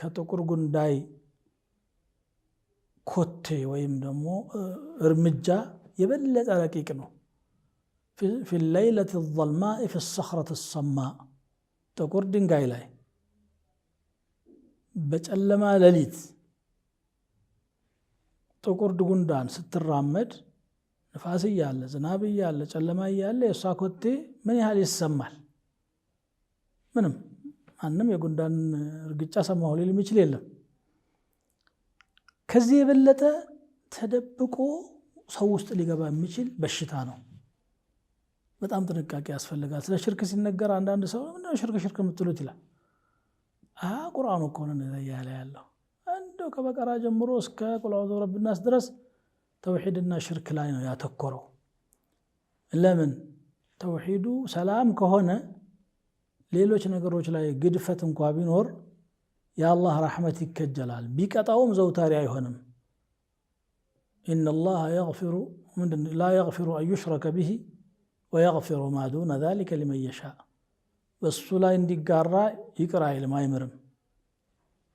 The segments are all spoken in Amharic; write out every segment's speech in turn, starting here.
ከጥቁር ጉንዳይ ኮቴ ወይም ደግሞ እርምጃ የበለጠ ረቂቅ ነው። في الليلة الظلماء في الصخرة الصماء ጥቁር ድንጋይ ላይ በጨለማ ሌሊት ጥቁር ጉንዳን ስትራመድ ንፋስ እያለ ዝናብ እያለ ጨለማ እያለ የሷ ኮቴ ምን ያህል ይሰማል? ምንም ማንም የጉንዳን እርግጫ ሰማሁ ሊል የሚችል የለም። ከዚህ የበለጠ ተደብቆ ሰው ውስጥ ሊገባ የሚችል በሽታ ነው። በጣም ጥንቃቄ ያስፈልጋል። ስለ ሽርክ ሲነገር አንዳንድ ሰው ምንድነው ሽርክ የምትሉት ይላል። ቁርአኑ እኮ ነው ያለ ያለው እንደው ከበቀራ ጀምሮ እስከ ቁል አዑዙ ቢረቢ ናስ ድረስ ተውሂድና ሽርክ ላይ ነው ያተኮረው። ለምን ተውሂዱ ሰላም ከሆነ ሌሎች ነገሮች ላይ ግድፈት እንኳን ቢኖር የአላህ ረሕመት ይከጀላል። ቢቀጣውም ዘውታሪ አይሆንም። ኢነላህ ላ የግፊሩ አን ዩሽረከ ቢሂ ወየግፊሩ ማ ዱነ ዛሊከ ሊመን የሻእ በሱ ላይ እንዲጋራ ይቅር አይልም አይምርም።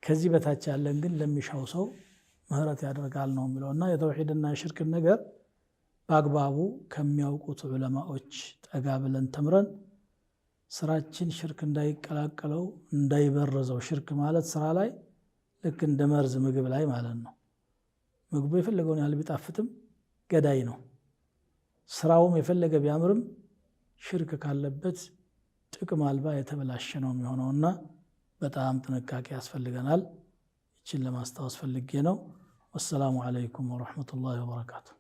ከዚህ በታች ያለን ግን ለሚሻው ሰው ምህረት ያደርጋል ነው የሚለውና የተውሂድና የሽርክን ነገር በአግባቡ ከሚያውቁት ዑለማዎች ጠጋ ብለን ተምረን ስራችን ሽርክ እንዳይቀላቀለው እንዳይበረዘው። ሽርክ ማለት ስራ ላይ ልክ እንደ መርዝ ምግብ ላይ ማለት ነው። ምግቡ የፈለገውን ያህል ቢጣፍጥም ገዳይ ነው። ስራውም የፈለገ ቢያምርም ሽርክ ካለበት ጥቅም አልባ የተበላሸ ነው የሚሆነውና በጣም ጥንቃቄ ያስፈልገናል። ይችን ለማስታወስ ፈልጌ ነው። ወሰላሙ አለይኩም ወረሕመቱላሂ ወበረካቱሁ።